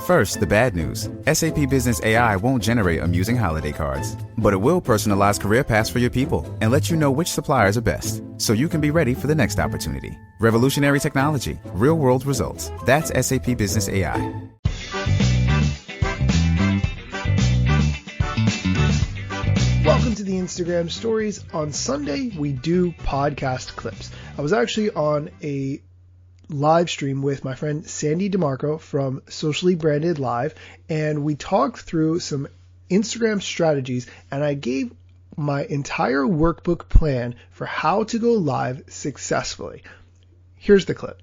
First, the bad news. SAP Business AI won't generate amusing holiday cards, but it will personalize career paths for your people and let you know which suppliers are best, so you can be ready for the next opportunity. Revolutionary technology, real-world results. That's SAP Business AI. Welcome to the Instagram Stories. On Sunday, we do podcast clips. I was actually on a live stream with my friend Sandy DeMarco from Socially Branded Live, and we talked through some Instagram strategies, and I gave my entire workbook plan for how to go live successfully. Here's the clip.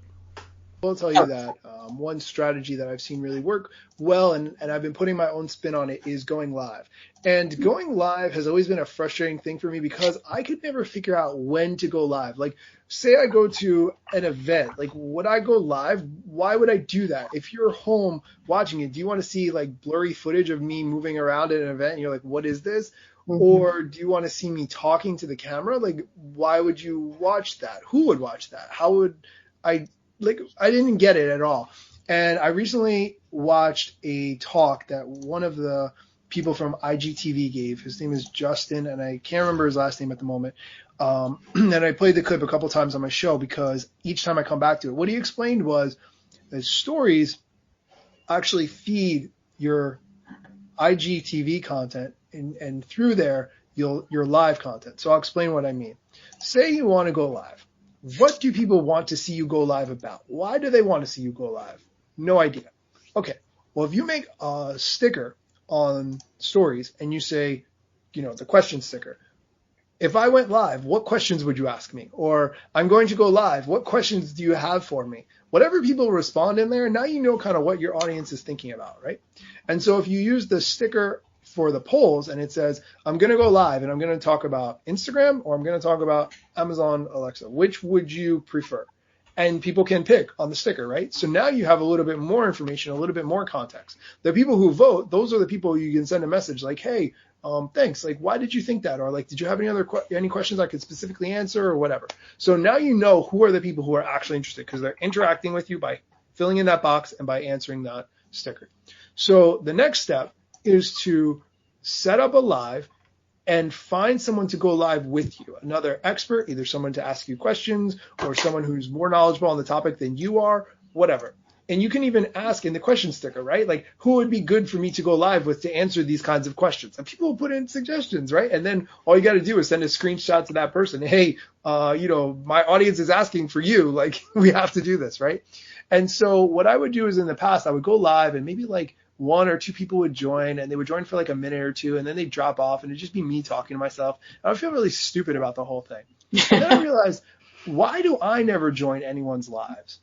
I'll tell you that one strategy that I've seen really work well, and I've been putting my own spin on it, is going live. And going live has always been a frustrating thing for me because I could never figure out when to go live. Like, say I go to an event, like, would I go live? Why would I do that? If you're home watching it, do you want to see like blurry footage of me moving around at an event and you're like, what is this? Mm-hmm. Or do you want to see me talking to the camera? Like, why would you watch that? Who would watch that? How would I didn't get it at all. And I recently watched a talk that one of the people from IGTV gave. His name is Justin, and I can't remember his last name at the moment. And I played the clip a couple times on my show because each time I come back to it, what he explained was that stories actually feed your IGTV content, and through there, your live content. So I'll explain what I mean. Say you want to go live. What do people want to see you go live about? Why do they want to see you go live? No idea. Okay. Well, if you make a sticker on stories and you say, the question sticker, if I went live, what questions would you ask me? Or I'm going to go live. What questions do you have for me? Whatever people respond in there, now you know kind of what your audience is thinking about, right? And so if you use the sticker for the polls and it says, I'm going to go live and I'm going to talk about Instagram or I'm going to talk about Amazon Alexa, which would you prefer? And people can pick on the sticker, right? So now you have a little bit more information, a little bit more context. The people who vote, those are the people you can send a message like, hey, thanks. Like, why did you think that? Or like, did you have any questions I could specifically answer or whatever? So now you know who are the people who are actually interested because they're interacting with you by filling in that box and by answering that sticker. So the next step is to set up a live and find someone to go live with you, another expert, either someone to ask you questions or someone who's more knowledgeable on the topic than you are, whatever. And you can even ask in the question sticker, right? Like, who would be good for me to go live with to answer these kinds of questions? And people will put in suggestions, right? And then all you got to do is send a screenshot to that person. Hey, my audience is asking for you. Like, we have to do this, right? And so what I would do is in the past, I would go live and maybe like one or two people would join and they would join for like a minute or two and then they'd drop off and it'd just be me talking to myself. I would feel really stupid about the whole thing. And then I realized, why do I never join anyone's lives?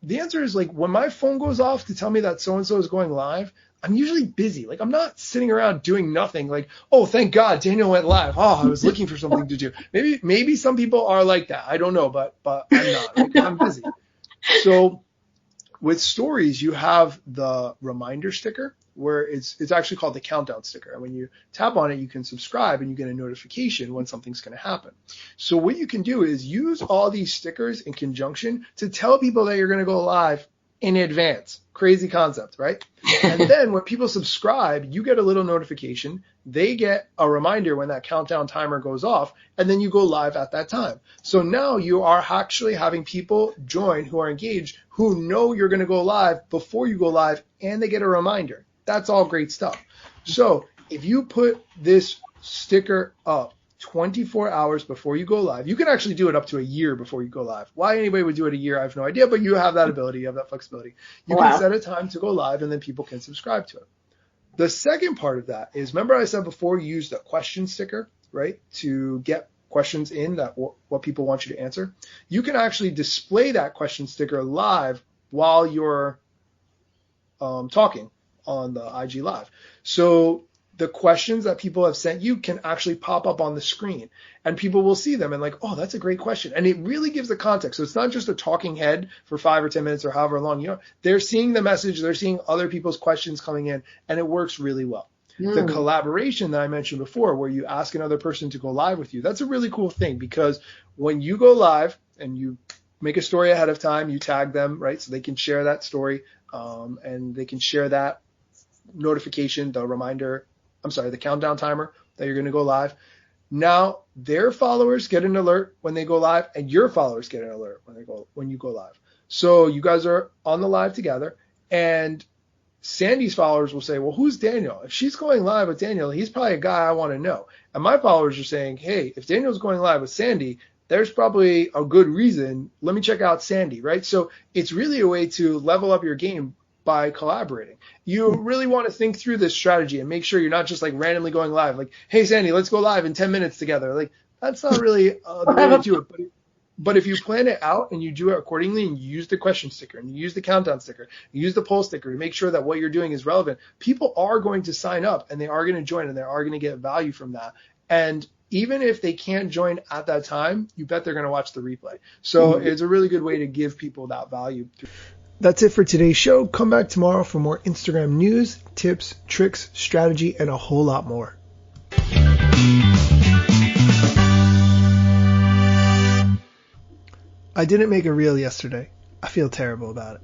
The answer is like when my phone goes off to tell me that so-and-so is going live, I'm usually busy. Like I'm not sitting around doing nothing like, oh, thank God Daniel went live. Oh, I was looking for something to do. Maybe some people are like that. I don't know, but I'm not. Like, I'm busy. So with stories, you have the reminder sticker where it's actually called the countdown sticker. And when you tap on it, you can subscribe and you get a notification when something's going to happen. So what you can do is use all these stickers in conjunction to tell people that you're going to go live in advance. Crazy concept, right? And then when people subscribe, you get a little notification. They get a reminder when that countdown timer goes off, and then you go live at that time. So now you are actually having people join who are engaged, who know you're going to go live before you go live, and they get a reminder. That's all great stuff. So if you put this sticker up 24 hours before you go live, you can actually do it up to a year before you go live. Why anybody would do it a year, I have no idea, but you have that ability, you have that flexibility. You can set a time to go live, and then people can subscribe to it. The second part of that is, remember I said before, you use the question sticker, right, to get questions in that what people want you to answer. You can actually display that question sticker live while you're talking on the IG Live. So the questions that people have sent you can actually pop up on the screen and people will see them and like, oh, that's a great question. And it really gives the context. So it's not just a talking head for 5 or 10 minutes or however long, they're seeing the message, they're seeing other people's questions coming in, and it works really well. The collaboration that I mentioned before, where you ask another person to go live with you, that's a really cool thing, because when you go live and you make a story ahead of time, you tag them, right? So they can share that story and they can share that notification, the countdown timer that you're going to go live. Now their followers get an alert when they go live, and your followers get an alert when you go live. So you guys are on the live together, and Sandy's followers will say, well, who's Daniel? If she's going live with Daniel, he's probably a guy I want to know. And my followers are saying, hey, if Daniel's going live with Sandy, there's probably a good reason. Let me check out Sandy, right? So it's really a way to level up your game by collaborating. You really want to think through this strategy and make sure you're not just like randomly going live. Like, hey, Sandy, let's go live in 10 minutes together. Like, that's not really the way to do it. But if you plan it out and you do it accordingly, and you use the question sticker and you use the countdown sticker, you use the poll sticker to make sure that what you're doing is relevant, people are going to sign up and they are going to join and they are going to get value from that. And even if they can't join at that time, you bet they're going to watch the replay. So it's a really good way to give people that value. That's it for today's show. Come back tomorrow for more Instagram news, tips, tricks, strategy, and a whole lot more. I didn't make a reel yesterday. I feel terrible about it.